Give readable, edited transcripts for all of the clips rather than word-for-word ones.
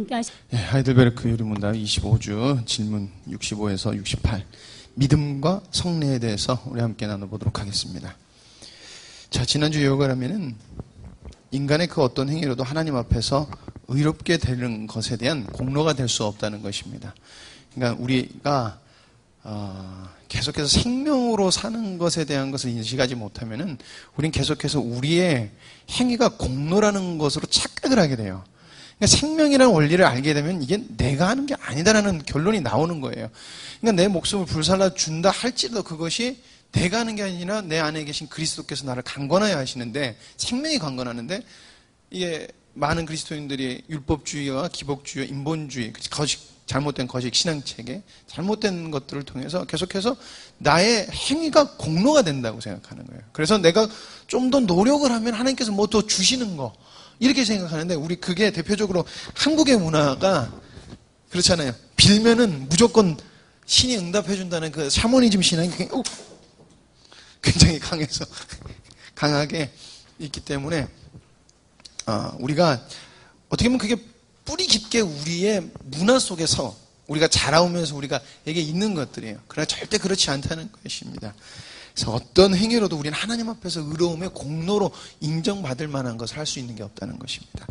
함께 하시. 하이델베르크 요리문답 25주 질문 65에서 68 믿음과 성례에 대해서 우리 함께 나눠보도록 하겠습니다. 자, 지난주 요가라면은 인간의 그 어떤 행위로도 하나님 앞에서 의롭게 되는 것에 대한 공로가 될 수 없다는 것입니다. 그러니까 우리가 계속해서 생명으로 사는 것에 대한 것을 인식하지 못하면은 우린 계속해서 우리의 행위가 공로라는 것으로 착각을 하게 돼요. 그러니까 생명이라는 원리를 알게 되면 이게 내가 하는 게 아니다라는 결론이 나오는 거예요. 그러니까 내 목숨을 불살라 준다 할지라도 그것이 내가 하는 게 아니라 내 안에 계신 그리스도께서 나를 강권하여 하시는데, 생명이 강권하는데, 이게 많은 그리스도인들이 율법주의와 기복주의, 인본주의, 잘못된 거짓 신앙체계, 잘못된 것들을 통해서 계속해서 나의 행위가 공로가 된다고 생각하는 거예요. 그래서 내가 좀 더 노력을 하면 하나님께서 뭐 더 주시는 거, 이렇게 생각하는데, 우리 그게 대표적으로 한국의 문화가 그렇잖아요. 빌면은 무조건 신이 응답해준다는 그 샤머니즘 신앙이 굉장히 강하게 있기 때문에, 우리가 어떻게 보면 그게 뿌리 깊게 우리의 문화 속에서 우리가 자라오면서 우리가 에게 있는 것들이에요. 그러나 절대 그렇지 않다는 것입니다. 그래서 어떤 행위로도 우리는 하나님 앞에서 의로움의 공로로 인정받을 만한 것을 할 수 있는 게 없다는 것입니다.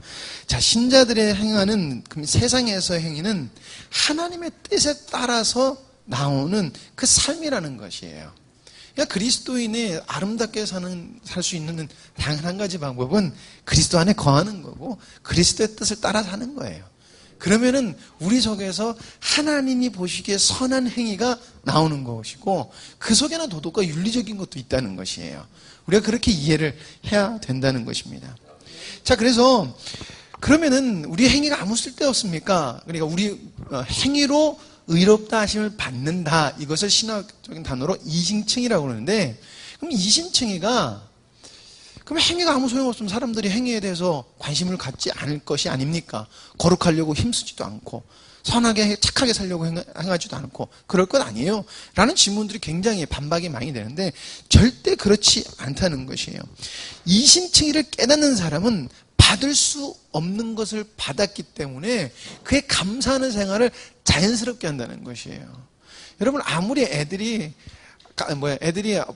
자, 신자들의 행하는 세상에서의 행위는 하나님의 뜻에 따라서 나오는 그 삶이라는 것이에요. 그러니까 그리스도인이 아름답게 살 수 있는 단 한 가지 방법은 그리스도 안에 거하는 거고 그리스도의 뜻을 따라 사는 거예요. 그러면은 우리 속에서 하나님이 보시기에 선한 행위가 나오는 것이고 그 속에는 도덕과 윤리적인 것도 있다는 것이에요. 우리가 그렇게 이해를 해야 된다는 것입니다. 자, 그래서 그러면은 우리 행위가 아무 쓸데 없습니까? 그러니까 우리 행위로 의롭다 하심을 받는다. 이것을 신학적인 단어로 이신칭이라고 그러는데, 그럼 이신칭이가 그럼 행위가 아무 소용없으면 사람들이 행위에 대해서 관심을 갖지 않을 것이 아닙니까? 거룩하려고 힘쓰지도 않고 선하게 착하게 살려고 행하지도 않고 그럴 것 아니에요? 라는 질문들이 굉장히 반박이 많이 되는데 절대 그렇지 않다는 것이에요. 이신칭의를 깨닫는 사람은 받을 수 없는 것을 받았기 때문에 그에 감사하는 생활을 자연스럽게 한다는 것이에요. 여러분, 아무리 애들이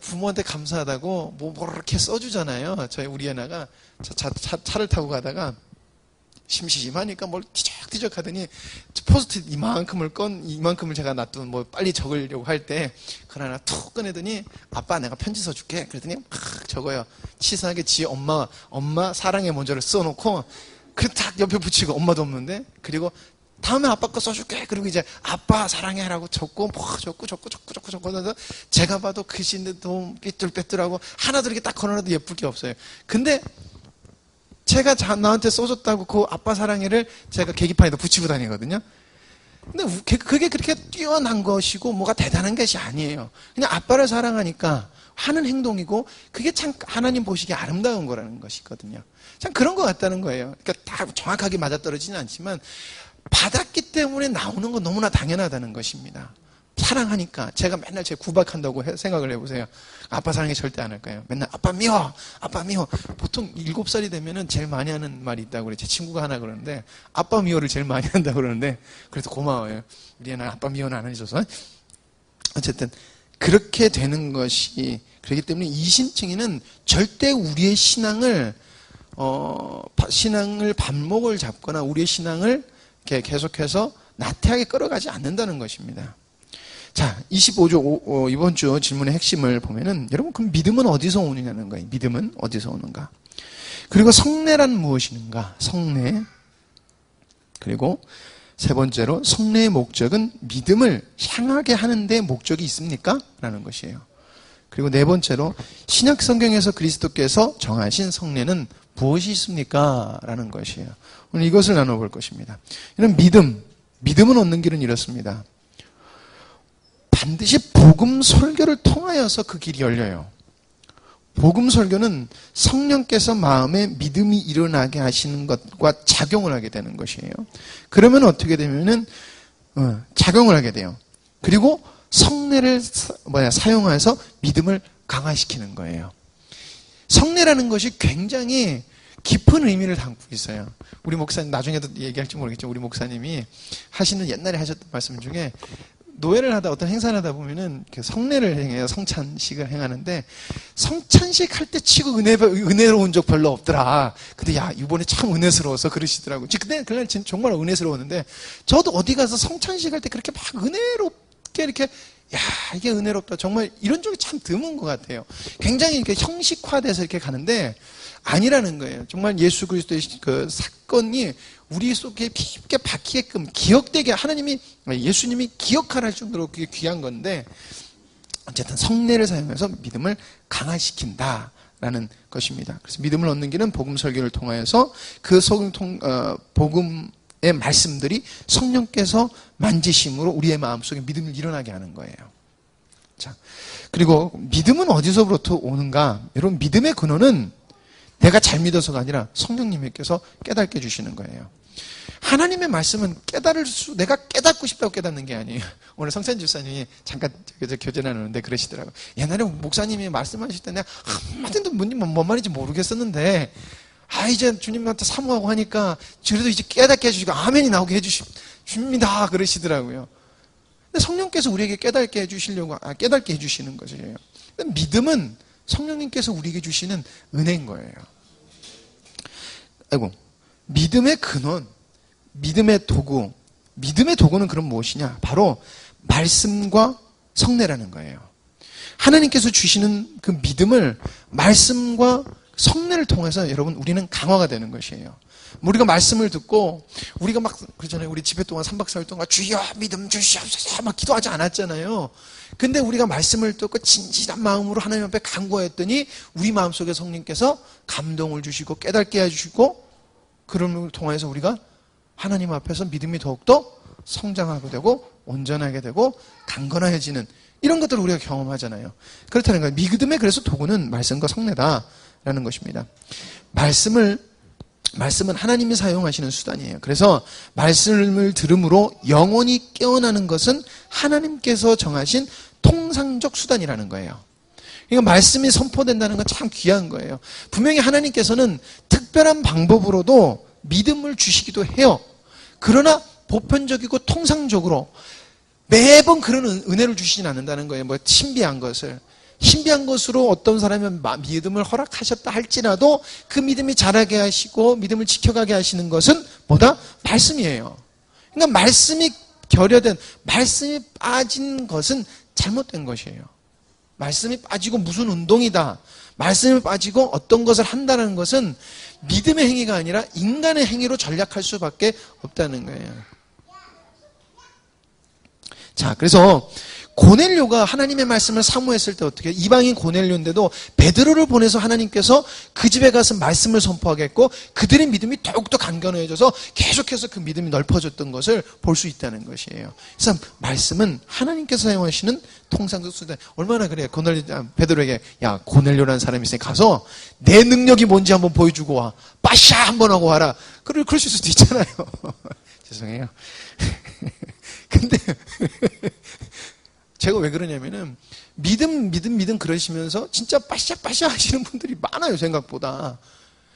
부모한테 감사하다고 뭐 이렇게 써주잖아요. 우리 애나가 차를 타고 가다가 심심하니까 뭘 뒤적뒤적 하더니 포스트잇 이만큼을 제가 놔둔 빨리 적으려고 할 때 그걸 하나 툭 꺼내더니 아빠 내가 편지 써줄게. 그랬더니 막 적어요. 치사하게 지 엄마 사랑의 문자를 써놓고 그 딱 옆에 붙이고 엄마도 없는데, 그리고 다음에 아빠 거 써줄게. 그리고 이제 아빠 사랑해라고 적고 적고 해서 제가 봐도 글씨인데 너무 삐뚤빼뚤하고 하나도 이렇게 딱 걸어놔도 예쁠 게 없어요. 근데 제가 나한테 써줬다고 그 아빠 사랑해를 제가 계기판에다 붙이고 다니거든요. 근데 그게 그렇게 뛰어난 것이고 뭐가 대단한 것이 아니에요. 그냥 아빠를 사랑하니까 하는 행동이고 그게 참 하나님 보시기에 아름다운 거라는 것이거든요. 참 그런 것 같다는 거예요. 그러니까 다 정확하게 맞아떨어지지는 않지만 받았기 때문에 나오는 건 너무나 당연하다는 것입니다. 사랑하니까. 제가 맨날 제 구박한다고 생각을 해보세요. 아빠 사랑해 절대 안 할 거예요. 맨날 아빠 미워. 보통 7살이 되면은 제일 많이 하는 말이 있다고 그래요. 제 친구가 하나 그러는데 아빠 미워를 제일 많이 한다고 그러는데, 그래서 고마워요. 우리 애는 아빠 미워는 안 해줘서. 어쨌든 그렇게 되는 것이 그렇기 때문에 이신칭의는 절대 우리의 신앙을 반목을 잡거나 우리의 신앙을 계속해서 나태하게 끌어가지 않는다는 것입니다. 자, 25조 이번 주 질문의 핵심을 보면은, 여러분, 그럼 믿음은 어디서 오느냐는 거예요. 믿음은 어디서 오는가? 그리고 성례란 무엇인가? 성례. 그리고 세 번째로 성례의 목적은 믿음을 향하게 하는 데 목적이 있습니까? 라는 것이에요. 그리고 네 번째로 신약 성경에서 그리스도께서 정하신 성례는 무엇이 있습니까? 라는 것이에요. 오늘 이것을 나눠볼 것입니다. 이런 믿음은 얻는 길은 이렇습니다. 반드시 복음 설교를 통하여서 그 길이 열려요. 복음 설교는 성령께서 마음에 믿음이 일어나게 하시는 것과 작용을 하게 되는 것이에요. 그러면 어떻게 되면은 작용을 하게 돼요. 그리고 성례를 사용해서 믿음을 강화시키는 거예요. 성례라는 것이 굉장히 깊은 의미를 담고 있어요. 우리 목사님, 나중에도 얘기할지 모르겠지만 우리 목사님이 하시는, 옛날에 하셨던 말씀 중에, 노예를 하다, 어떤 행사를 하다 보면은 성례를 행해요. 성찬식을 행하는데, 성찬식 할 때 치고 은혜로운 적 별로 없더라. 근데 야, 이번에 참 은혜스러워서 그러시더라고요. 근데 그날 정말 은혜스러웠는데, 저도 어디 가서 성찬식 할 때 그렇게 막 은혜롭게 이렇게, 야, 이게 은혜롭다. 정말 이런 적이 참 드문 것 같아요. 굉장히 이렇게 형식화돼서 이렇게 가는데, 아니라는 거예요. 정말 예수 그리스도의 그 사건이 우리 속에 깊게 박히게끔 기억되게 예수님이 기억할 정도로 그게 귀한 건데, 어쨌든 성례를 사용해서 믿음을 강화시킨다라는 것입니다. 그래서 믿음을 얻는 길은 복음 설교를 통하여서 그 복음의 말씀들이 성령께서 만지심으로 우리의 마음속에 믿음을 일어나게 하는 거예요. 자, 그리고 믿음은 어디서부터 오는가? 여러분, 믿음의 근원은 내가 잘 믿어서가 아니라 성령님께서 깨닫게 해주시는 거예요. 하나님의 말씀은 내가 깨닫고 싶다고 깨닫는 게 아니에요. 오늘 성찬 집사님이 잠깐 교제 나누는데 그러시더라고요. 옛날에 목사님이 말씀하실 때 내가 한마디도 뭔 말인지 모르겠었는데, 이제 주님한테 사모하고 하니까 그래도 이제 깨닫게 해주시고 아멘이 나오게 해주십니다. 그러시더라고요. 근데 성령께서 우리에게 깨닫게 해주시는 것이에요. 믿음은 성령님께서 우리에게 주시는 은혜인 거예요. 믿음의 근원, 믿음의 도구는 그럼 무엇이냐? 바로 말씀과 성례라는 거예요. 하나님께서 주시는 그 믿음을 말씀과 성례를 통해서 여러분, 우리는 강화가 되는 것이에요. 우리가 말씀을 듣고, 우리가 막, 그러잖아요. 우리 집회 동안 3박 4일 동안 주여 믿음 주시옵소서 막 기도하지 않았잖아요. 근데 우리가 말씀을 듣고 진실한 마음으로 하나님 앞에 간구했더니 우리 마음속에 성령께서 감동을 주시고 깨닫게 해주시고, 그런 통해서 우리가 하나님 앞에서 믿음이 더욱더 성장하게 되고 온전하게 되고 강건해지는 이런 것들을 우리가 경험하잖아요. 그렇다는 거예요. 믿음의 그래서 도구는 말씀과 성례다라는 것입니다. 말씀은 하나님이 사용하시는 수단이에요. 그래서 말씀을 들음으로 영혼이 깨어나는 것은 하나님께서 정하신 통상적 수단이라는 거예요. 그러니까 말씀이 선포된다는 건 참 귀한 거예요. 분명히 하나님께서는 특별한 방법으로도 믿음을 주시기도 해요. 그러나 보편적이고 통상적으로 매번 그런 은혜를 주시진 않는다는 거예요. 신비한 것으로 어떤 사람은 믿음을 허락하셨다 할지라도 그 믿음이 자라게 하시고 믿음을 지켜가게 하시는 것은 뭐다? 말씀이에요. 그러니까 말씀이 빠진 것은 잘못된 것이에요. 말씀이 빠지고 무슨 운동이다, 말씀이 빠지고 어떤 것을 한다는 것은 믿음의 행위가 아니라 인간의 행위로 전략할 수밖에 없다는 거예요. 자, 그래서 고넬료가 하나님의 말씀을 사모했을 때 어떻게 해요? 이방인 고넬료인데도 베드로를 보내서 하나님께서 그 집에 가서 말씀을 선포하게 했고 그들의 믿음이 더욱더 간결해져서 계속해서 그 믿음이 넓어졌던 것을 볼 수 있다는 것이에요. 그래서 말씀은 하나님께서 사용하시는 통상적 수단. 얼마나 그래요? 베드로에게 야, 고넬료라는 사람이 있으니 가서 내 능력이 뭔지 한번 보여주고 와. 빠샤 한번 하고 와라. 그러실 수도 있잖아요. 죄송해요. 근데 제가 왜 그러냐면은 믿음 그러시면서 진짜 빠샤빠샤 하시는 분들이 많아요, 생각보다.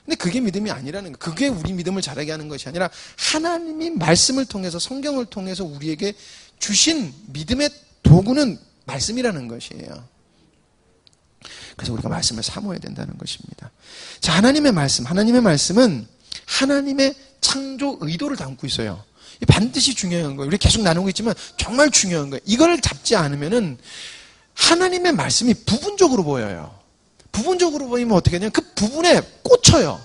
근데 그게 믿음이 아니라는 거예요. 그게 우리 믿음을 자라게 하는 것이 아니라 하나님이 말씀을 통해서 성경을 통해서 우리에게 주신 믿음의 도구는 말씀이라는 것이에요. 그래서 우리가 말씀을 사모해야 된다는 것입니다. 자, 하나님의 말씀은 하나님의 창조 의도를 담고 있어요. 반드시 중요한 거예요. 우리 계속 나누고 있지만 정말 중요한 거예요. 이걸 잡지 않으면은 하나님의 말씀이 부분적으로 보여요. 부분적으로 보이면 어떻게 하냐면 그 부분에 꽂혀요.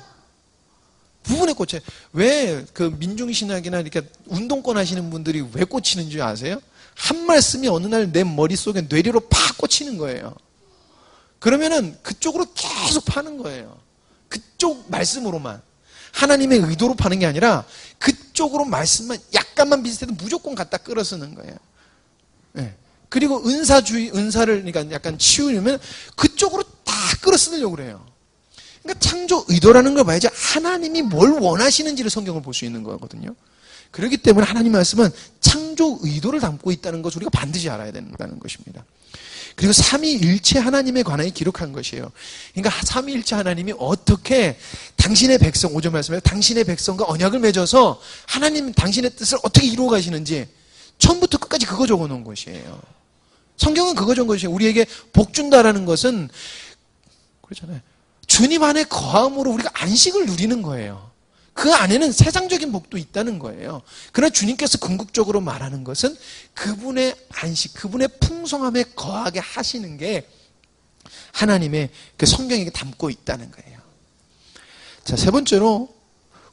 부분에 꽂혀요. 왜 그 민중신학이나 이렇게 운동권 하시는 분들이 왜 꽂히는 줄 아세요? 한 말씀이 어느 날 내 머릿속에 뇌리로 팍 꽂히는 거예요. 그러면은 그쪽으로 계속 파는 거예요. 그쪽 말씀으로만. 하나님의 의도로 파는 게 아니라 그쪽으로 말씀만 약간만 비슷해도 무조건 갖다 끌어쓰는 거예요. 네. 그리고 은사를 그러니까 약간 치우려면 그쪽으로 다 끌어쓰려고 그래요. 그러니까 창조 의도라는 걸 봐야지 하나님이 뭘 원하시는지를 성경을 볼 수 있는 거거든요. 그렇기 때문에 하나님 말씀은 창조 의도를 담고 있다는 것을 우리가 반드시 알아야 된다는 것입니다. 그리고 삼위일체 하나님에 관하여 기록한 것이에요. 그러니까 삼위일체 하나님이 어떻게 당신의 백성, 5절 말씀에 당신의 백성과 언약을 맺어서 하나님 당신의 뜻을 어떻게 이루어 가시는지 처음부터 끝까지 그거 적어놓은 것이에요. 성경은 그거 적은 것이에요. 우리에게 복 준다라는 것은 그렇잖아요. 주님 안에 거함으로 우리가 안식을 누리는 거예요. 그 안에는 세상적인 복도 있다는 거예요. 그러나 주님께서 궁극적으로 말하는 것은 그분의 안식, 그분의 풍성함에 거하게 하시는 게 하나님의 그 성경에 담고 있다는 거예요. 자, 세 번째로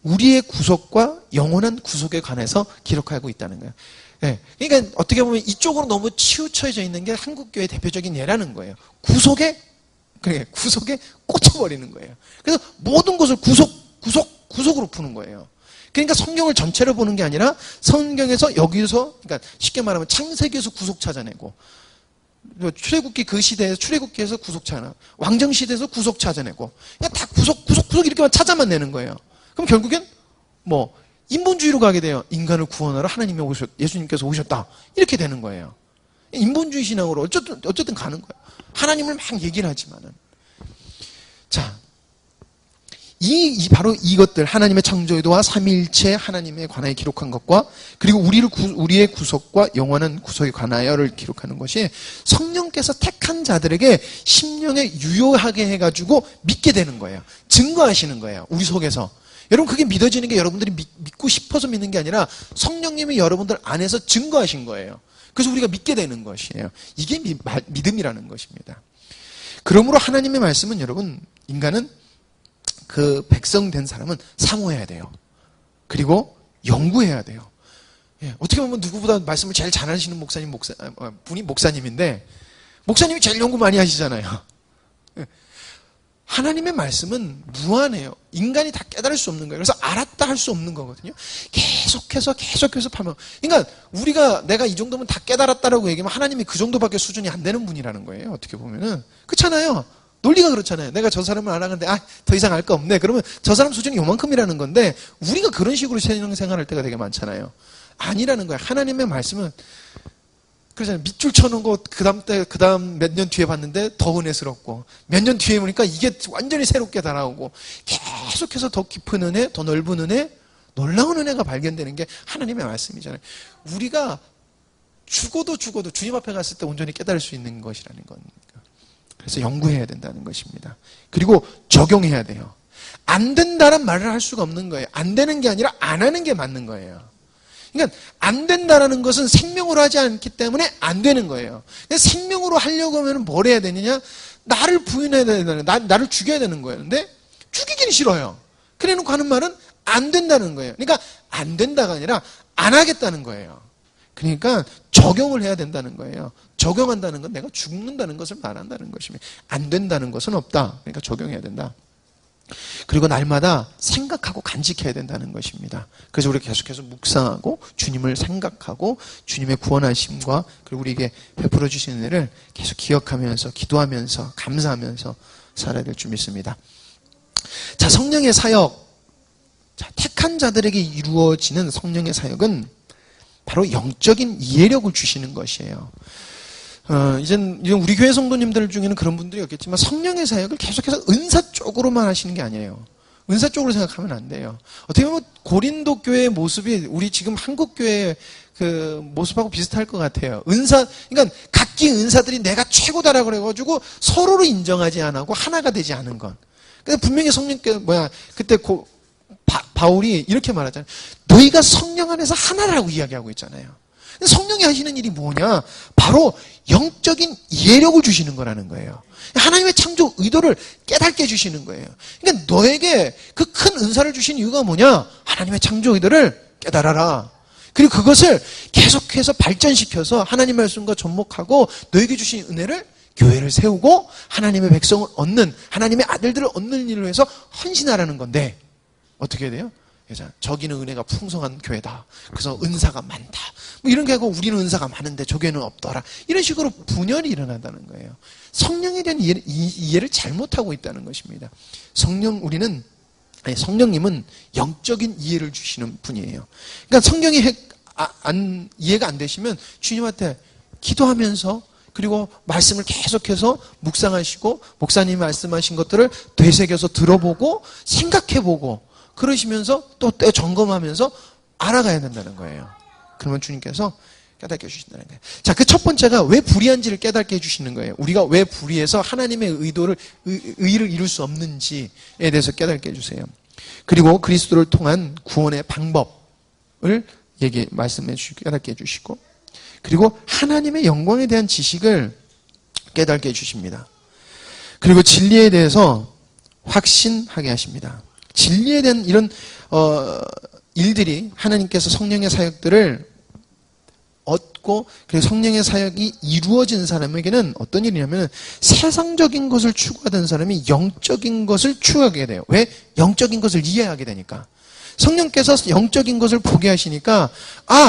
우리의 구속과 영원한 구속에 관해서 기록하고 있다는 거예요. 네, 그러니까 어떻게 보면 이쪽으로 너무 치우쳐져 있는 게 한국교회의 대표적인 예라는 거예요. 구속에 꽂혀버리는 거예요. 그래서 모든 것을 구속으로 푸는 거예요. 그러니까 성경을 전체를 보는 게 아니라 성경에서 여기서, 그러니까 쉽게 말하면 창세기에서 구속 찾아내고, 출애굽기 그 시대에서 출애굽기에서 구속 찾아, 왕정 시대에서 구속 찾아내고, 그냥 다 구속 이렇게만 찾아만 내는 거예요. 그럼 결국엔 인본주의로 가게 돼요. 인간을 구원하러 예수님께서 오셨다. 이렇게 되는 거예요. 인본주의 신앙으로 어쨌든 가는 거예요. 하나님을 막 얘기를 하지만은. 자, 바로 이것들, 하나님의 창조의도와 삼위일체 하나님에 관하여 기록한 것과, 그리고 우리의 구속과 영원한 구속에 관하여를 기록하는 것이 성령께서 택한 자들에게 심령에 유효하게 해가지고 믿게 되는 거예요. 증거하시는 거예요. 우리 속에서. 여러분, 그게 믿어지는 게 여러분들이 믿고 싶어서 믿는 게 아니라 성령님이 여러분들 안에서 증거하신 거예요. 그래서 우리가 믿게 되는 것이에요. 이게 믿음이라는 것입니다. 그러므로 하나님의 말씀은 여러분, 인간은 그 백성된 사람은 사모해야 돼요. 그리고 연구해야 돼요. 예, 어떻게 보면 누구보다 말씀을 제일 잘하시는 분이 목사님인데, 목사님이 제일 연구 많이 하시잖아요. 예, 하나님의 말씀은 무한해요. 인간이 다 깨달을 수 없는 거예요. 그래서 알았다 할 수 없는 거거든요. 계속해서 파면. 그러니까 내가 이 정도면 다 깨달았다라고 얘기하면 하나님이 그 정도밖에 수준이 안 되는 분이라는 거예요. 어떻게 보면은. 그렇잖아요. 논리가 그렇잖아요. 내가 저 사람을 알아가는데 더 이상 알 거 없네. 그러면 저 사람 수준이 요만큼이라는 건데 우리가 그런 식으로 생활할 때가 되게 많잖아요. 아니라는 거예요. 하나님의 말씀은 그러잖아요. 밑줄 쳐놓은 그 다음 몇 년 뒤에 봤는데 더 은혜스럽고, 몇 년 뒤에 보니까 이게 완전히 새롭게 다가오고, 계속해서 더 깊은 은혜, 더 넓은 은혜, 놀라운 은혜가 발견되는 게 하나님의 말씀이잖아요. 우리가 죽어도 주님 앞에 갔을 때 온전히 깨달을 수 있는 것이라는 겁니다. 그래서 연구해야 된다는 것입니다. 그리고 적용해야 돼요. 안 된다란 말을 할 수가 없는 거예요. 안 되는 게 아니라 안 하는 게 맞는 거예요. 그러니까 안 된다라는 것은 생명으로 하지 않기 때문에 안 되는 거예요. 생명으로 하려고 하면 뭘 해야 되느냐? 나를 부인해야 되는, 나를 죽여야 되는 거예요. 근데 죽이기는 싫어요. 그래 놓고 하는 말은 안 된다는 거예요. 그러니까 안 된다가 아니라 안 하겠다는 거예요. 그러니까 적용을 해야 된다는 거예요. 적용한다는 건 내가 죽는다는 것을 말한다는 것입니다. 안 된다는 것은 없다. 그러니까 적용해야 된다. 그리고 날마다 생각하고 간직해야 된다는 것입니다. 그래서 우리가 계속해서 묵상하고 주님을 생각하고 주님의 구원하심과 그리고 우리에게 베풀어 주신 은혜를 계속 기억하면서 기도하면서 감사하면서 살아야 될 줄 믿습니다. 자, 성령의 사역. 자, 택한 자들에게 이루어지는 성령의 사역은 바로 영적인 이해력을 주시는 것이에요. 이젠 우리 교회 성도님들 중에는 그런 분들이 없겠지만 성령의 사역을 계속해서 은사 쪽으로만 하시는 게 아니에요. 은사 쪽으로 생각하면 안 돼요. 어떻게 보면 고린도 교회의 모습이 우리 지금 한국 교회의 그 모습하고 비슷할 것 같아요. 그러니까 각기 은사들이 내가 최고다라고 그래가지고 서로를 인정하지 않고 하나가 되지 않은 것. 근데 분명히 그때 바울이 이렇게 말하잖아요. 너희가 성령 안에서 하나라고 이야기하고 있잖아요. 성령이 하시는 일이 뭐냐? 바로 영적인 이해력을 주시는 거라는 거예요. 하나님의 창조 의도를 깨닫게 해주시는 거예요. 그러니까 너에게 그 큰 은사를 주신 이유가 뭐냐? 하나님의 창조 의도를 깨달아라. 그리고 그것을 계속해서 발전시켜서 하나님 말씀과 접목하고 너에게 주신 은혜를 교회를 세우고 하나님의 백성을 얻는, 하나님의 아들들을 얻는 일을 위해서 헌신하라는 건데 어떻게 해야 돼요? 저기는 은혜가 풍성한 교회다. 그래서 은사가 많다. 이런 게 하고 우리는 은사가 많은데 저 교회는 없더라. 이런 식으로 분열이 일어난다는 거예요. 성령에 대한 이해를 잘못하고 있다는 것입니다. 성령님은 영적인 이해를 주시는 분이에요. 그러니까 성령이 이해가 안 되시면 주님한테 기도하면서 그리고 말씀을 계속해서 묵상하시고 목사님이 말씀하신 것들을 되새겨서 들어보고 생각해보고 그러시면서 또 점검하면서 알아가야 된다는 거예요. 그러면 주님께서 깨닫게 해주신다는 거예요. 자, 그 첫 번째가 왜 불의한지를 깨닫게 해주시는 거예요. 우리가 왜 불의해서 하나님의 의를 이룰 수 없는지에 대해서 깨닫게 해주세요. 그리고 그리스도를 통한 구원의 방법을 말씀해 주시고 깨닫게 해주시고, 그리고 하나님의 영광에 대한 지식을 깨닫게 해주십니다. 그리고 진리에 대해서 확신하게 하십니다. 진리에 대한 이런 일들이 하나님께서 성령의 사역들을 얻고, 그리고 성령의 사역이 이루어진 사람에게는 어떤 일이냐면 세상적인 것을 추구하던 사람이 영적인 것을 추구하게 돼요. 왜? 영적인 것을 이해하게 되니까. 성령께서 영적인 것을 보게 하시니까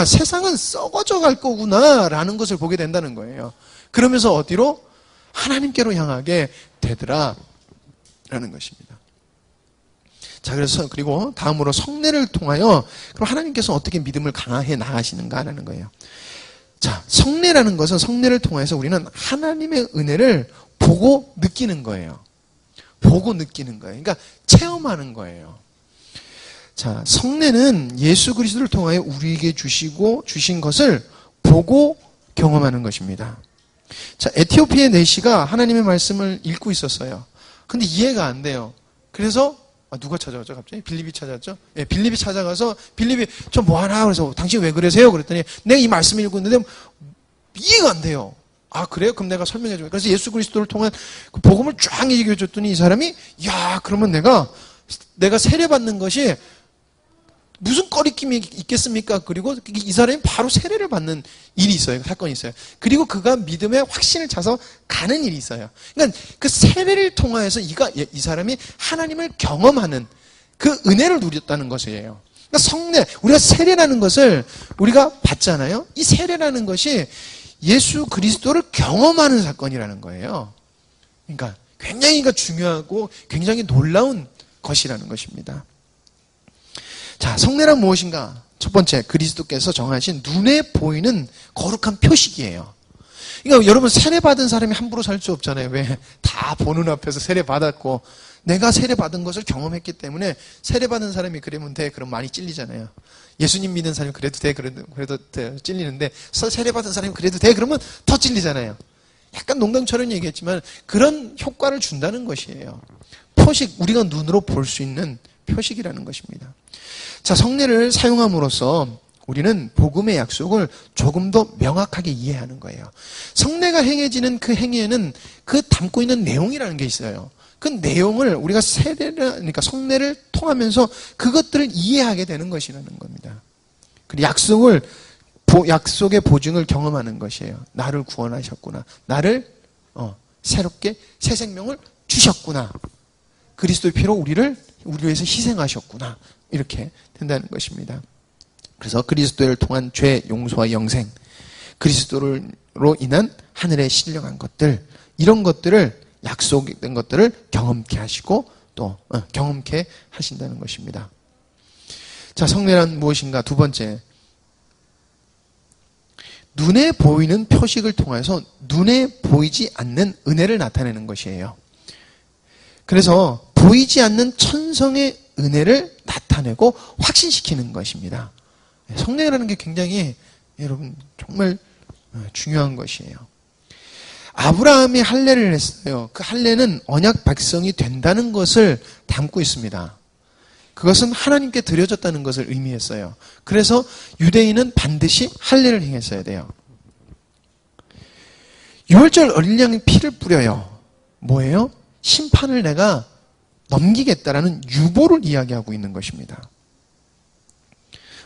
세상은 썩어져 갈 거구나 라는 것을 보게 된다는 거예요. 그러면서 어디로? 하나님께로 향하게 되더라 라는 것입니다. 자, 그리고 다음으로 성례를 통하여 그럼 하나님께서 어떻게 믿음을 강화해 나가시는가라는 거예요. 자, 성례라는 것은 성례를 통해서 우리는 하나님의 은혜를 보고 느끼는 거예요. 보고 느끼는 거예요. 그러니까 체험하는 거예요. 자, 성례는 예수 그리스도를 통하여 우리에게 주신 것을 보고 경험하는 것입니다. 자, 에티오피아의 내시가 하나님의 말씀을 읽고 있었어요. 근데 이해가 안 돼요. 그래서 누가 찾아왔죠? 갑자기 빌립이 찾아왔죠? 예, 빌립이 찾아가서 빌립이 저 뭐하나 그래서 당신 왜 그러세요? 그랬더니 내가 이 말씀을 읽고 있는데 이해가 안 돼요. 그래요? 그럼 내가 설명해 줄게요. 그래서 예수 그리스도를 통한 그 복음을 쫙 얘기해 줬더니 이 사람이 그러면 내가 세례받는 것이 무슨 꺼리낌이 있겠습니까? 그리고 이 사람이 바로 세례를 받는 일이 있어요. 사건이 있어요. 그리고 그가 믿음에 확신을 차서 가는 일이 있어요. 그러니까 그 세례를 통하여서 이 사람이 하나님을 경험하는 그 은혜를 누렸다는 것이에요. 그러니까 성례, 우리가 세례라는 것을 우리가 받잖아요. 이 세례라는 것이 예수 그리스도를 경험하는 사건이라는 거예요. 그러니까 굉장히 중요하고 굉장히 놀라운 것이라는 것입니다. 자, 성례란 무엇인가? 첫 번째, 그리스도께서 정하신 눈에 보이는 거룩한 표식이에요. 그러니까 여러분, 세례받은 사람이 함부로 살 수 없잖아요. 왜? 다 보는 앞에서 세례받았고 내가 세례받은 것을 경험했기 때문에 세례받은 사람이 그러면 돼. 그럼 많이 찔리잖아요. 예수님 믿는 사람이 그래도 돼. 그래도 돼. 찔리는데 세례받은 사람이 그래도 돼. 그러면 더 찔리잖아요. 약간 농담처럼 얘기했지만 그런 효과를 준다는 것이에요. 표식, 우리가 눈으로 볼 수 있는 표식이라는 것입니다. 자, 성례를 사용함으로써 우리는 복음의 약속을 조금 더 명확하게 이해하는 거예요. 성례가 행해지는 그 행위에는 그 담고 있는 내용이라는 게 있어요. 그 내용을 우리가 그러니까 성례를 통하면서 그것들을 이해하게 되는 것이라는 겁니다. 그리고 약속의 보증을 경험하는 것이에요. 나를 구원하셨구나. 나를 새롭게 새 생명을 주셨구나. 그리스도의 피로 우리를 위해서 희생하셨구나. 이렇게 된다는 것입니다. 그래서 그리스도를 통한 죄 용서와 영생, 그리스도로 인한 하늘에 신령한 것들, 이런 것들을 약속된 것들을 경험케 하시고 또 경험케 하신다는 것입니다. 자, 성례란 무엇인가? 두 번째, 눈에 보이는 표식을 통해서 눈에 보이지 않는 은혜를 나타내는 것이에요. 그래서 보이지 않는 천성의 은혜를 나타내고 확신시키는 것입니다. 성례라는 게 굉장히 여러분 정말 중요한 것이에요. 아브라함이 할례를 했어요. 그 할례는 언약 백성이 된다는 것을 담고 있습니다. 그것은 하나님께 드려졌다는 것을 의미했어요. 그래서 유대인은 반드시 할례를 행했어야 돼요. 유월절 어린 양의 피를 뿌려요. 뭐예요? 심판을 내가 넘기겠다라는 유보를 이야기하고 있는 것입니다.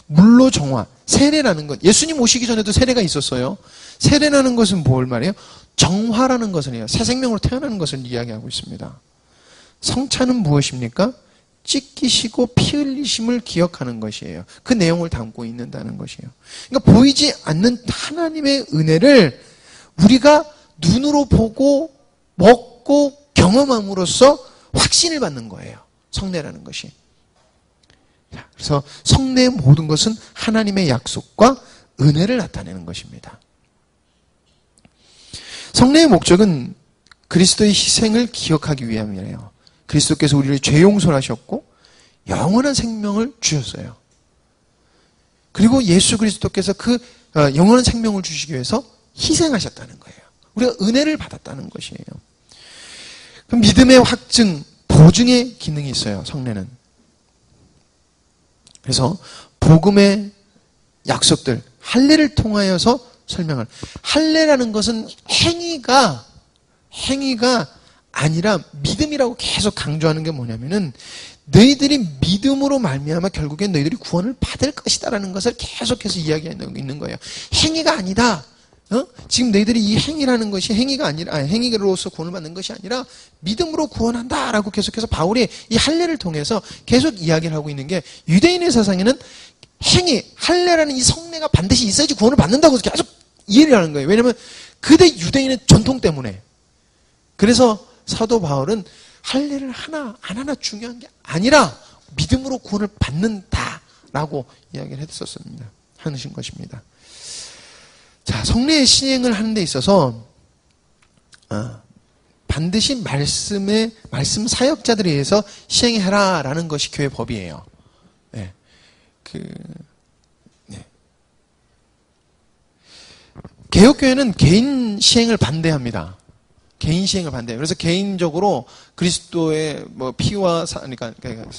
물로 정화, 세례라는 것. 예수님 오시기 전에도 세례가 있었어요. 세례라는 것은 뭘 말이에요? 정화라는 것을 해요. 새 생명으로 태어나는 것을 이야기하고 있습니다. 성찬은 무엇입니까? 찢기시고 피 흘리심을 기억하는 것이에요. 그 내용을 담고 있는다는 것이에요. 그러니까 보이지 않는 하나님의 은혜를 우리가 눈으로 보고 먹고 경험함으로써 확신을 받는 거예요. 성례라는 것이. 그래서 성례의 모든 것은 하나님의 약속과 은혜를 나타내는 것입니다. 성례의 목적은 그리스도의 희생을 기억하기 위함이에요. 그리스도께서 우리를 죄 용서를 하셨고 영원한 생명을 주셨어요. 그리고 예수 그리스도께서 그 영원한 생명을 주시기 위해서 희생하셨다는 거예요. 우리가 은혜를 받았다는 것이에요. 그 믿음의 확증, 보증의 기능이 있어요. 성례는. 그래서 복음의 약속들, 할례를 통하여서 설명을. 할례라는 것은 행위가 아니라 믿음이라고 계속 강조하는 게 뭐냐면은 너희들이 믿음으로 말미암아 결국엔 너희들이 구원을 받을 것이다라는 것을 계속해서 이야기하고 있는 거예요. 행위가 아니다. 지금 너희들이 이 행위라는 것이 행위가 아니라 행위로서 구원을 받는 것이 아니라 믿음으로 구원한다라고 계속해서 바울이 이 할례를 통해서 계속 이야기를 하고 있는 게 유대인의 사상에는 행위, 할례라는 이 성례가 반드시 있어야지 구원을 받는다고 계속 이해를 하는 거예요. 왜냐하면 그대 유대인의 전통 때문에. 그래서 사도 바울은 할례를 하나 안 하나 중요한 게 아니라 믿음으로 구원을 받는다라고 이야기를 했었습니다. 하신 것입니다. 자, 성례의 시행을 하는 데 있어서 반드시 말씀 사역자들에 의해서 시행해라라는 것이 교회 법이에요. 네. 개혁교회는 개인 시행을 반대합니다. 개인 시행을 반대해요. 그래서 개인적으로 그리스도의 피와 그러니까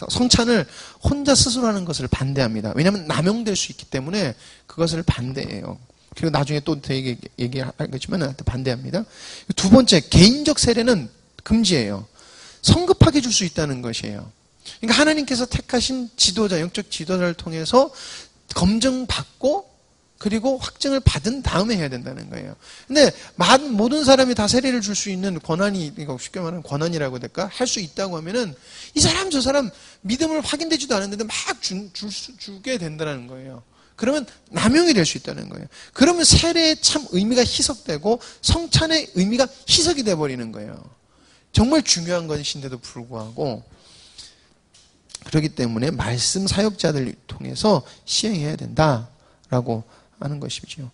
성찬을 혼자 스스로 하는 것을 반대합니다. 왜냐하면 남용될 수 있기 때문에 그것을 반대해요. 그리고 나중에 또 더 얘기하겠지만 반대합니다. 두 번째, 개인적 세례는 금지예요. 성급하게 줄 수 있다는 것이에요. 그러니까 하나님께서 택하신 지도자, 영적 지도자를 통해서 검증받고 그리고 확증을 받은 다음에 해야 된다는 거예요. 근데 모든 사람이 다 세례를 줄 수 있는 권한이, 쉽게 말하면 권한이라고 해야 될까? 할 수 있다고 하면은 이 사람 저 사람 믿음을 확인되지도 않았는데 막 주게 된다는 거예요. 그러면 남용이 될 수 있다는 거예요. 그러면 세례의 참 의미가 희석되고 성찬의 의미가 희석이 돼버리는 거예요. 정말 중요한 것인데도 불구하고 그렇기 때문에 말씀 사역자들을 통해서 시행해야 된다라고 하는 것이죠.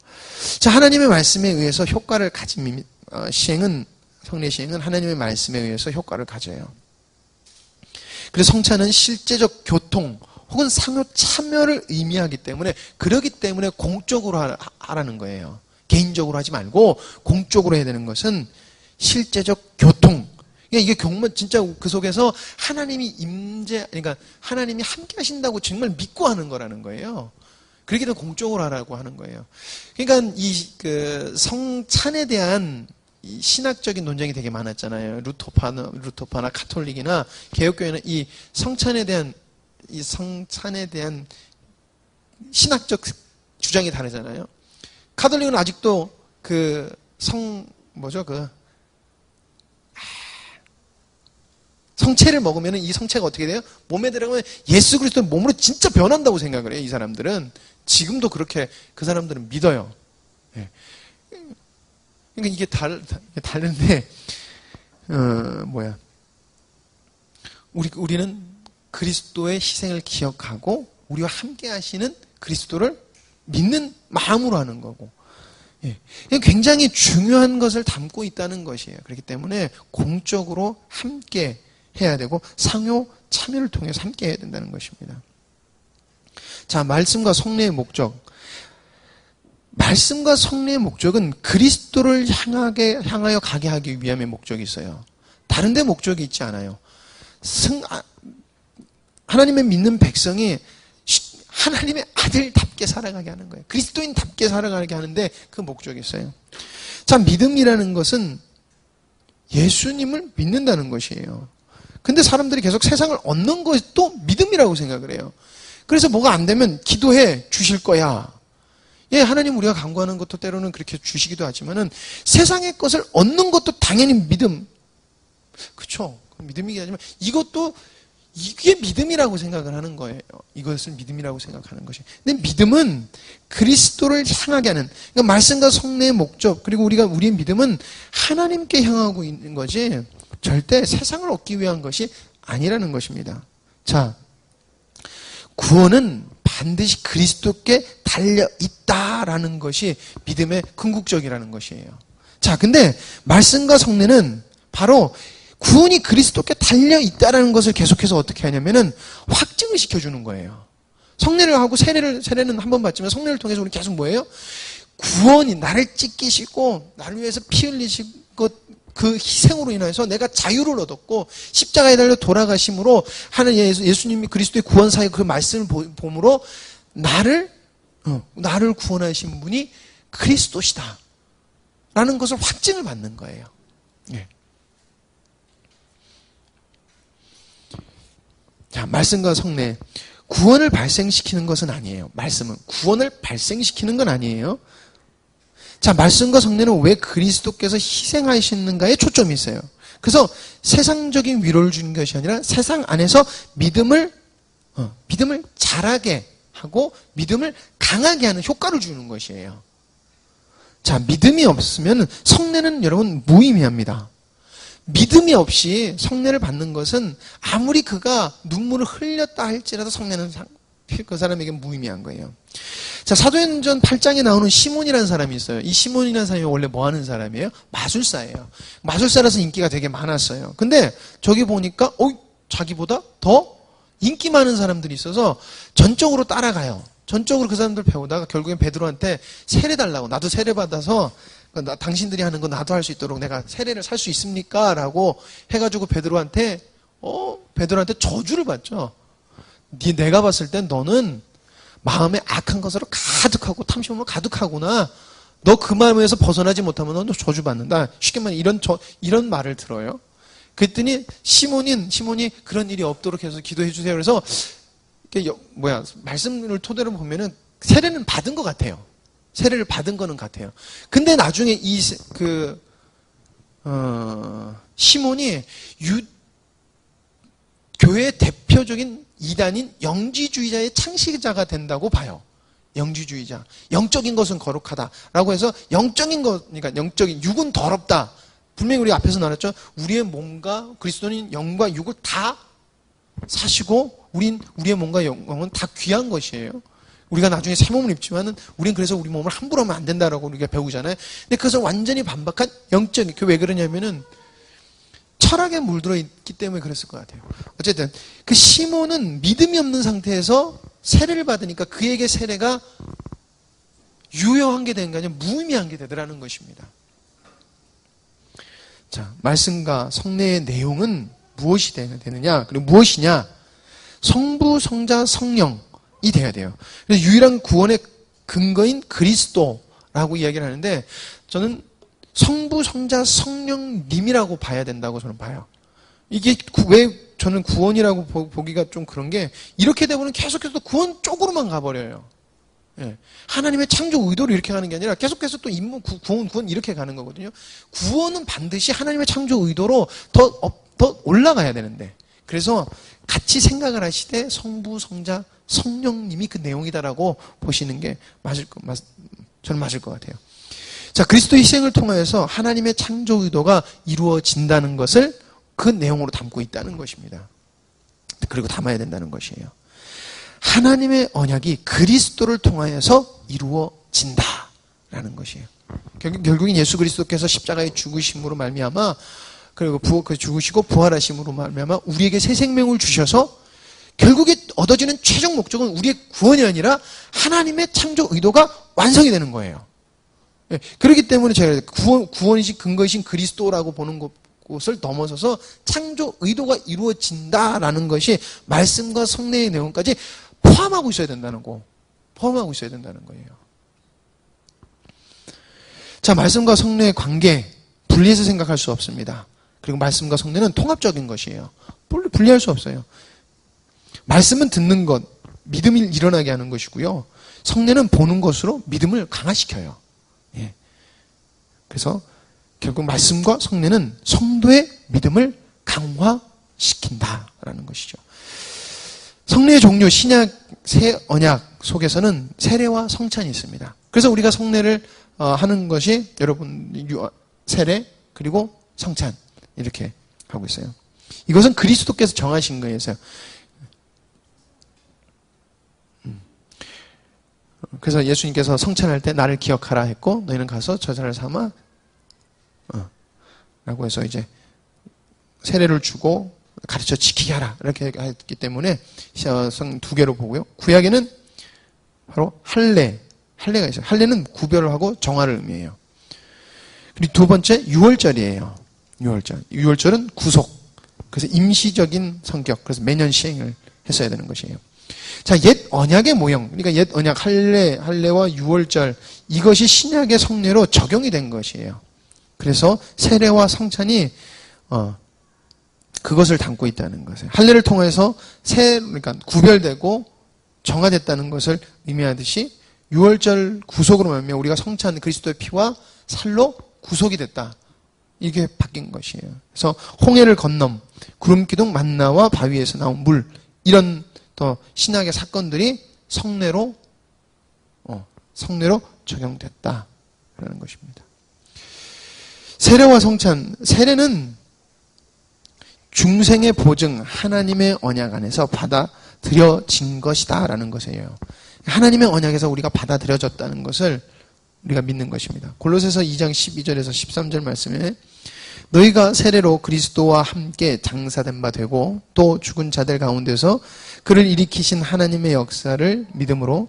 자, 하나님의 말씀에 의해서 효과를 가진 성례 시행은 하나님의 말씀에 의해서 효과를 가져요. 그래서 성찬은 실제적 교통 혹은 상호 참여를 의미하기 때문에 그러기 때문에 공적으로 하라는 거예요. 개인적으로 하지 말고 공적으로 해야 되는 것은 실제적 교통. 이게 경만 진짜 그 속에서 하나님이 그러니까 하나님이 함께 하신다고 정말 믿고 하는 거라는 거예요. 그렇기 때문에 공적으로 하라고 하는 거예요. 그러니까 성찬에 대한 이 신학적인 논쟁이 되게 많았잖아요. 루터파나 가톨릭이나 개혁교회는 이 성찬에 대한 신학적 주장이 다르잖아요. 가톨릭은 아직도 성체를 먹으면 이 성체가 어떻게 돼요? 몸에 들어가면 예수 그리스도의 몸으로 진짜 변한다고 생각을 해요. 이 사람들은. 지금도 그렇게 그 사람들은 믿어요. 네. 그러니까 이게 다른데, 우리는 그리스도의 희생을 기억하고 우리와 함께 하시는 그리스도를 믿는 마음으로 하는 거고. 예. 굉장히 중요한 것을 담고 있다는 것이에요. 그렇기 때문에 공적으로 함께 해야 되고 상호 참여를 통해서 함께 해야 된다는 것입니다. 자, 말씀과 성례의 목적. 말씀과 성례의 목적은 그리스도를 향하여 가게 하기 위함의 목적이 있어요. 다른 데 목적이 있지 않아요. 하나님의 믿는 백성이 하나님의 아들답게 살아가게 하는 거예요. 그리스도인답게 살아가게 하는데 그 목적이 있어요. 자, 믿음이라는 것은 예수님을 믿는다는 것이에요. 근데 사람들이 계속 세상을 얻는 것도 믿음이라고 생각을 해요. 그래서 뭐가 안 되면 기도해 주실 거야. 예, 하나님 우리가 간구하는 것도 때로는 그렇게 주시기도 하지만은 세상의 것을 얻는 것도 당연히 믿음. 그쵸? 믿음이긴 하지만 이게 믿음이라고 생각을 하는 거예요. 이것을 믿음이라고 생각하는 것이. 근데 믿음은 그리스도를 향하게 하는, 그러니까 말씀과 성례의 목적, 그리고 우리의 믿음은 하나님께 향하고 있는 거지, 절대 세상을 얻기 위한 것이 아니라는 것입니다. 자, 구원은 반드시 그리스도께 달려 있다라는 것이 믿음의 궁극적이라는 것이에요. 자, 근데 말씀과 성례는 바로 구원이 그리스도께 달려 있다라는 것을 계속해서 어떻게 하냐면은 확증을 시켜주는 거예요. 성례를 하고 세례는 한 번 받지만 성례를 통해서 우리는 계속 뭐예요? 구원이 나를 찢기시고 나를 위해서 피 흘리시고 그 희생으로 인해서 내가 자유를 얻었고 십자가에 달려 돌아가심으로 하는 예수님이 그리스도의 구원 사역 그 말씀을 봄으로 나를 구원하신 분이 그리스도시다 라는 것을 확증을 받는 거예요. 예. 자, 말씀과 성례. 구원을 발생시키는 것은 아니에요. 말씀은 구원을 발생시키는 건 아니에요. 자, 말씀과 성례는 왜 그리스도께서 희생하시는가에 초점이 있어요. 그래서 세상적인 위로를 주는 것이 아니라 세상 안에서 믿음을 자라게 하고 믿음을 강하게 하는 효과를 주는 것이에요. 자, 믿음이 없으면 성례는 여러분 무의미합니다. 믿음이 없이 성례를 받는 것은 아무리 그가 눈물을 흘렸다 할지라도 성례는 그 사람에게 무의미한 거예요. 자, 사도행전 8장에 나오는 시몬이라는 사람이 있어요. 이 시몬이라는 사람이 원래 뭐 하는 사람이에요? 마술사예요. 마술사라서 인기가 되게 많았어요. 근데 저기 보니까 자기보다 더 인기 많은 사람들이 있어서 전적으로 따라가요. 전적으로 그 사람들 배우다가 결국엔 베드로한테 세례 달라고, 나도 세례 받아서 당신들이 하는 거 나도 할 수 있도록 내가 세례를 살 수 있습니까? 라고 해가지고 베드로한테 저주를 받죠. 내가 봤을 땐 너는 마음에 악한 것으로 가득하고 탐심으로 가득하구나. 너 그 마음에서 벗어나지 못하면 너 저주 받는다. 쉽게 말해 이런 말을 들어요. 그랬더니 시몬이 그런 일이 없도록 해서 기도해 주세요. 그래서 말씀을 토대로 보면은 세례는 받은 것 같아요. 세례를 받은 거는 같아요. 근데 나중에 시몬이 교회의 대표적인 이단인 영지주의자의 창시자가 된다고 봐요. 영지주의자. 영적인 것은 거룩하다라고 해서 그러니까 영적인 육은 더럽다. 분명히 우리 앞에서 나눴죠. 우리의 몸과 그리스도는 영과 육을 다 사시고 우리의 몸과 영은 다 귀한 것이에요. 우리가 나중에 새 몸을 입지만은 우린 그래서 우리 몸을 함부로 하면 안 된다라고 우리가 배우잖아요. 근데 그것은 완전히 반박한 영적인, 왜 그러냐면은 철학에 물들어 있기 때문에 그랬을 것 같아요. 어쨌든 그 시몬은 믿음이 없는 상태에서 세례를 받으니까 그에게 세례가 유효한 게 된 게 아니라 무의미한 게 되더라는 것입니다. 자, 말씀과 성례의 내용은 무엇이 되느냐? 그리고 무엇이냐? 성부, 성자, 성령이 돼야 돼요. 그래서 유일한 구원의 근거인 그리스도라고 이야기를 하는데 저는 성부, 성자, 성령님이라고 봐야 된다고 저는 봐요. 이게 왜 저는 구원이라고 보기가 좀 그런 게 이렇게 되면 계속해서 구원 쪽으로만 가버려요. 예. 하나님의 창조 의도로 이렇게 가는 게 아니라 계속해서 또 임무, 구원 이렇게 가는 거거든요. 구원은 반드시 하나님의 창조 의도로 더 올라가야 되는데 그래서 같이 생각을 하시되 성부, 성자, 성령님이 그 내용이다라고 보시는 게 저는 맞을 것 같아요. 자, 그리스도의 희생을 통하여서 하나님의 창조 의도가 이루어진다는 것을 그 내용으로 담고 있다는 것입니다. 그리고 담아야 된다는 것이에요. 하나님의 언약이 그리스도를 통하여서 이루어진다라는 것이에요. 결국엔 예수 그리스도께서 십자가의 죽으심으로 말미암아 그리고 죽으시고 부활하심으로 말미암아 우리에게 새 생명을 주셔서 결국에 얻어지는 최종 목적은 우리의 구원이 아니라 하나님의 창조 의도가 완성이 되는 거예요. 예, 그렇기 때문에 제가 구원이신 근거이신 그리스도라고 보는 곳을 넘어서서 창조 의도가 이루어진다라는 것이 말씀과 성례의 내용까지 포함하고 있어야 된다는 거예요. 자, 말씀과 성례의 관계 분리해서 생각할 수 없습니다. 그리고 말씀과 성례는 통합적인 것이에요. 분리할 수 없어요. 말씀은 듣는 것, 믿음이 일어나게 하는 것이고요. 성례는 보는 것으로 믿음을 강화시켜요. 예. 그래서 결국 말씀과 성례는 성도의 믿음을 강화시킨다라는 것이죠. 성례의 종류, 신약, 새 언약 속에서는 세례와 성찬이 있습니다. 그래서 우리가 성례를 하는 것이 여러분 세례 그리고 성찬 이렇게 하고 있어요. 이것은 그리스도께서 정하신 거예요. 그래서 예수님께서 성찬할 때 나를 기억하라 했고 너희는 가서 저자를 삼아 라고 해서 이제 세례를 주고 가르쳐 지키게 하라 이렇게 했기 때문에 성 두 개로 보고요. 구약에는 바로 할례가 있어요. 할례는 구별을 하고 정화를 의미해요. 그리고 두 번째 유월절이에요. 유월절은 구속. 그래서 임시적인 성격. 그래서 매년 시행을 했어야 되는 것이에요. 자, 옛 언약의 모형. 그러니까 옛 언약 할례와 유월절 이것이 신약의 성례로 적용이 된 것이에요. 그래서 세례와 성찬이 그것을 담고 있다는 것이에요. 할례를 통해서 그러니까 구별되고 정화됐다는 것을 의미하듯이 유월절 구속으로 말미암아 우리가 성찬 그리스도의 피와 살로 구속이 됐다. 이게 바뀐 것이에요. 그래서 홍해를 건넘, 구름기둥 만나와 바위에서 나온 물 이런 또 신약의 사건들이 성례로 적용됐다라는 것입니다. 세례와 성찬, 세례는 중생의 보증, 하나님의 언약 안에서 받아들여진 것이다라는 것이에요. 하나님의 언약에서 우리가 받아들여졌다는 것을 우리가 믿는 것입니다. 골로새서 2장 12절에서 13절 말씀에 너희가 세례로 그리스도와 함께 장사된 바 되고 또 죽은 자들 가운데서 그를 일으키신 하나님의 역사를 믿음으로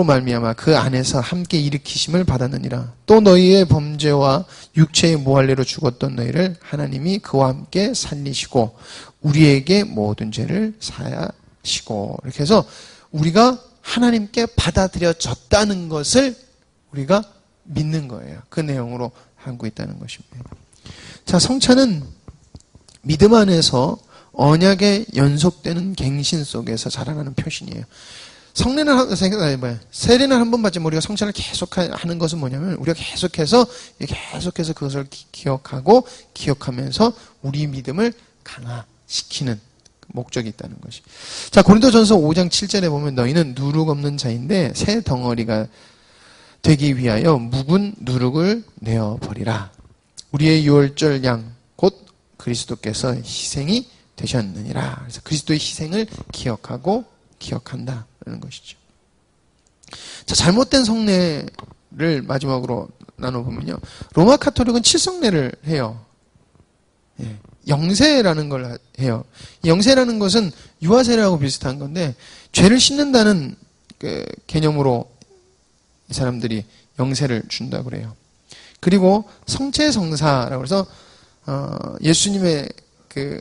말미암아 그 안에서 함께 일으키심을 받았느니라. 또 너희의 범죄와 육체의 모할례로 죽었던 너희를 하나님이 그와 함께 살리시고 우리에게 모든 죄를 사하시고 이렇게 해서 우리가 하나님께 받아들여졌다는 것을 우리가 믿는 거예요. 그 내용으로 하고 있다는 것입니다. 자, 성찬은 믿음 안에서 언약의 연속되는 갱신 속에서 자라나는 표신이에요. 세례는 한 번 받지만 우리가 성찬을 계속 하는 것은 뭐냐면 우리가 계속해서 그것을 기억하면서 우리 믿음을 강화시키는 목적이 있다는 것이. 자, 고린도전서 5장 7절에 보면 너희는 누룩 없는 자인데 새 덩어리가 되기 위하여 묵은 누룩을 내어버리라. 우리의 유월절 양 곧 그리스도께서 희생이 되셨느니라. 그래서 그리스도의 희생을 기억한다라는 것이죠. 자, 잘못된 성례를 마지막으로 나눠보면요. 로마 카톨릭은 칠성례를 해요. 예, 영세라는 걸 해요. 영세라는 것은 유아세례하고 비슷한 건데 죄를 씻는다는 그 개념으로 이 사람들이 영세를 준다고 그래요. 그리고 성체성사라고 해서 예수님의 그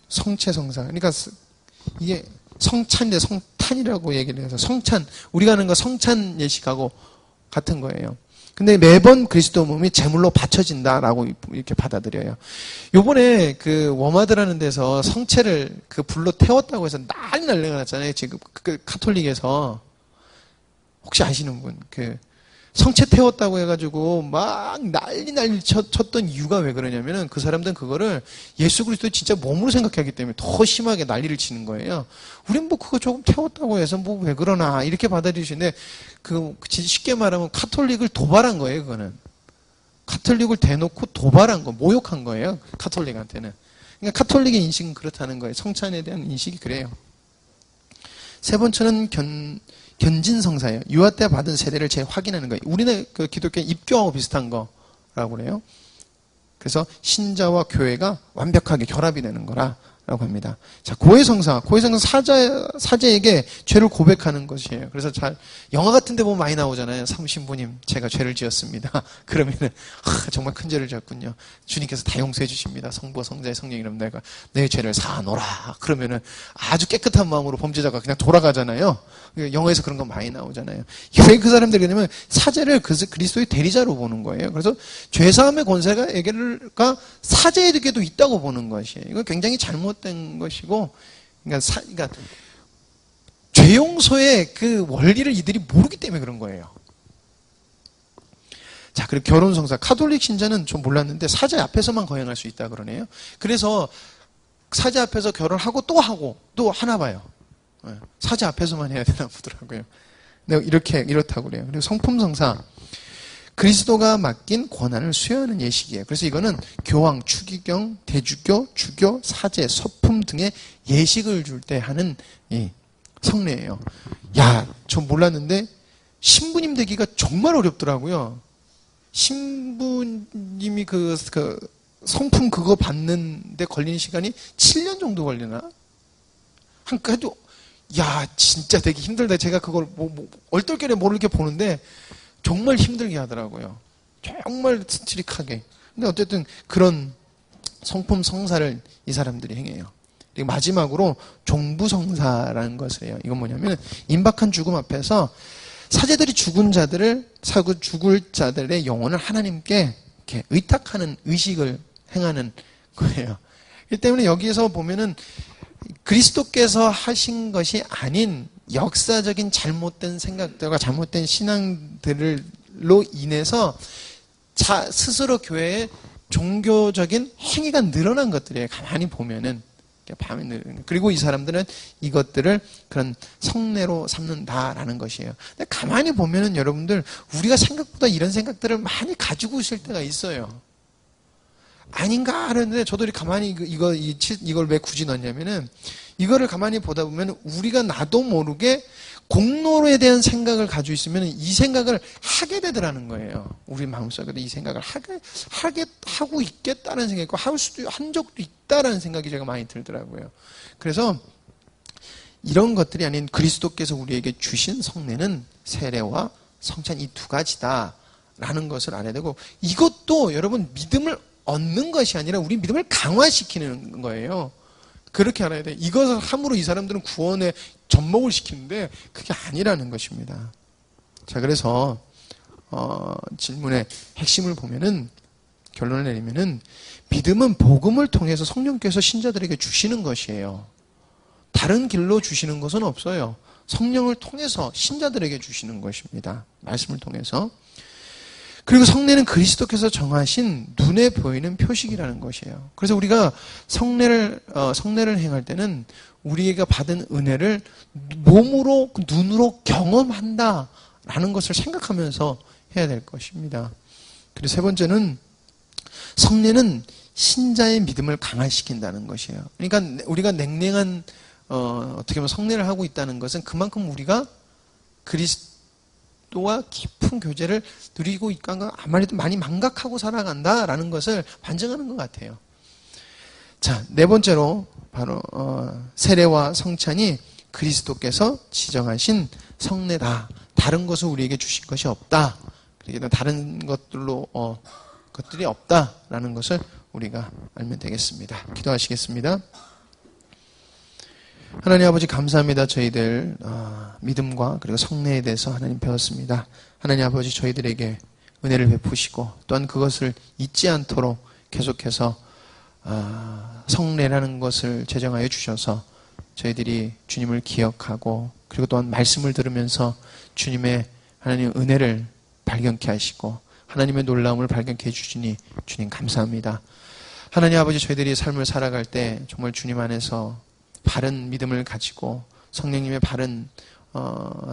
성체성사 그러니까 이게 성찬인데 성탄이라고 얘기를 해서 성찬 우리가 하는 거 성찬 예식하고 같은 거예요. 근데 매번 그리스도 몸이 제물로 바쳐진다라고 이렇게 받아들여요. 요번에 그 워마드라는 데서 성체를 그 불로 태웠다고 해서 난리가 났잖아요. 지금 그 카톨릭에서 혹시 아시는 분 그 성체 태웠다고 해가지고 막 난리 쳤던 이유가 왜 그러냐면은 그 사람들은 그거를 예수 그리스도 진짜 몸으로 생각하기 때문에 더 심하게 난리를 치는 거예요. 우린 뭐 그거 조금 태웠다고 해서 뭐 왜 그러나 이렇게 받아들이시는데 그 쉽게 말하면 카톨릭을 도발한 거예요. 그거는 카톨릭을 대놓고 도발한 거, 모욕한 거예요. 카톨릭한테는. 그러니까 카톨릭의 인식은 그렇다는 거예요. 성찬에 대한 인식이 그래요. 세 번째는 견진성사예요. 유아 때 받은 세례를 재확인하는 거예요. 우리는 그 기독교 입교하고 비슷한 거라고 그래요. 그래서 신자와 교회가 완벽하게 결합이 되는 거라고 합니다. 자, 고해성사 사제에게 죄를 고백하는 것이에요. 그래서 영화 같은 데 보면 많이 나오잖아요. 사무신부님, 제가 죄를 지었습니다. 그러면은, 정말 큰 죄를 지었군요. 주님께서 다 용서해 주십니다. 성부와 성자의 성령 이름 내가 내 죄를 사하노라. 그러면은 아주 깨끗한 마음으로 범죄자가 그냥 돌아가잖아요. 영화에서 그런 거 많이 나오잖아요. 왜 그 사람들이 그러냐면 사제를 그리스도의 대리자로 보는 거예요. 그래서 죄사함의 권세가 사제에게도 있다고 보는 것이에요. 이거 굉장히 잘못된 것이고, 그러니까 죄 용서의 그 원리를 이들이 모르기 때문에 그런 거예요. 자, 그리고 결혼성사. 카톨릭 신자는 좀 몰랐는데 사제 앞에서만 거행할 수 있다 그러네요. 그래서 사제 앞에서 결혼하고 또 하나 봐요. 사제 앞에서만 해야 되나 보더라고요. 이렇다고 그래요. 그리고 성품성사. 그리스도가 맡긴 권한을 수여하는 예식이에요. 그래서 이거는 교황, 추기경, 대주교, 주교, 사제, 서품 등의 예식을 줄 때 하는 이 성례예요. 야, 저 몰랐는데 신부님 되기가 정말 어렵더라고요. 신부님이 그 성품 그거 받는데 걸리는 시간이 7년 정도 걸리나? 그래도 야 진짜 되게 힘들다. 제가 그걸 얼떨결에 모르게 보는데 정말 힘들게 하더라고요. 정말 스트릭하게. 근데 어쨌든 그런 성품 성사를 이 사람들이 행해요. 그리고 마지막으로 종부성사라는 것을 해요. 이건 뭐냐면 임박한 죽음 앞에서 사제들이 죽을 자들의 영혼을 하나님께 이렇게 의탁하는 의식을 행하는 거예요. 이 때문에 여기에서 보면은 그리스도께서 하신 것이 아닌 역사적인 잘못된 생각들과 잘못된 신앙들로 인해서 스스로 교회의 종교적인 행위가 늘어난 것들이에요. 가만히 보면은. 그리고 이 사람들은 이것들을 그런 성례로 삼는다라는 것이에요. 근데 가만히 보면은 여러분들 우리가 생각보다 이런 생각들을 많이 가지고 있을 때가 있어요. 아닌가 하는데 저도 가만히 이걸 왜 굳이 넣냐면은 이거를 가만히 보다 보면 우리가 나도 모르게 공로에 대한 생각을 가지고 있으면 이 생각을 하게 되더라는 거예요. 우리 마음속에도 이 생각을 하고 있겠다는 생각이 있고 한 적도 있다라는 생각이 제가 많이 들더라고요. 그래서 이런 것들이 아닌 그리스도께서 우리에게 주신 성례는 세례와 성찬 이 두 가지다라는 것을 알아야 되고 이것도 여러분 믿음을 얻는 것이 아니라 우리 믿음을 강화시키는 거예요. 그렇게 알아야 돼. 이것을 함으로 이 사람들은 구원에 접목을 시키는데 그게 아니라는 것입니다. 자, 그래서 질문의 핵심을 보면은 결론을 내리면은 믿음은 복음을 통해서 성령께서 신자들에게 주시는 것이에요. 다른 길로 주시는 것은 없어요. 성령을 통해서 신자들에게 주시는 것입니다. 말씀을 통해서. 그리고 성례는 그리스도께서 정하신 눈에 보이는 표식이라는 것이에요. 그래서 우리가 성례를 행할 때는 우리가 받은 은혜를 몸으로, 눈으로 경험한다라는 것을 생각하면서 해야 될 것입니다. 그리고 세 번째는 성례는 신자의 믿음을 강화시킨다는 것이에요. 그러니까 우리가 냉랭한 어떻게 보면 성례를 하고 있다는 것은 그만큼 우리가 그리스도와 깊은 교제를 누리고 있다가 아무래도 많이 망각하고 살아간다라는 것을 반증하는 것 같아요. 자, 네 번째로 바로 세례와 성찬이 그리스도께서 지정하신 성례다. 다른 것을 우리에게 주신 것이 없다. 그러니까 다른 것들이 없다라는 것을 우리가 알면 되겠습니다. 기도하시겠습니다. 하나님 아버지 감사합니다. 저희들 믿음과 그리고 성례에 대해서 하나님 배웠습니다. 하나님 아버지 저희들에게 은혜를 베푸시고 또한 그것을 잊지 않도록 계속해서 성례라는 것을 제정하여 주셔서 저희들이 주님을 기억하고 그리고 또한 말씀을 들으면서 주님의 하나님의 은혜를 발견케 하시고 하나님의 놀라움을 발견케 해주시니 주님 감사합니다. 하나님 아버지 저희들이 삶을 살아갈 때 정말 주님 안에서 바른 믿음을 가지고 성령님의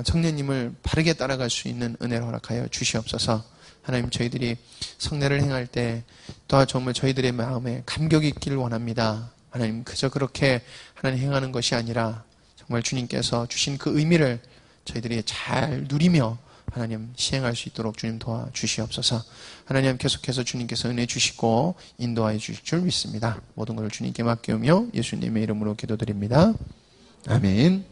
성령님을 바르게 따라갈 수 있는 은혜를 허락하여 주시옵소서. 하나님 저희들이 성례를 행할 때 또한 정말 저희들의 마음에 감격이 있기를 원합니다. 하나님 그저 그렇게 하나님 행하는 것이 아니라 정말 주님께서 주신 그 의미를 저희들이 잘 누리며 하나님 시행할 수 있도록 주님 도와주시옵소서. 하나님 계속해서 주님께서 은혜 주시고 인도하여 주실 줄 믿습니다. 모든 것을 주님께 맡기며 예수님의 이름으로 기도드립니다. 아멘.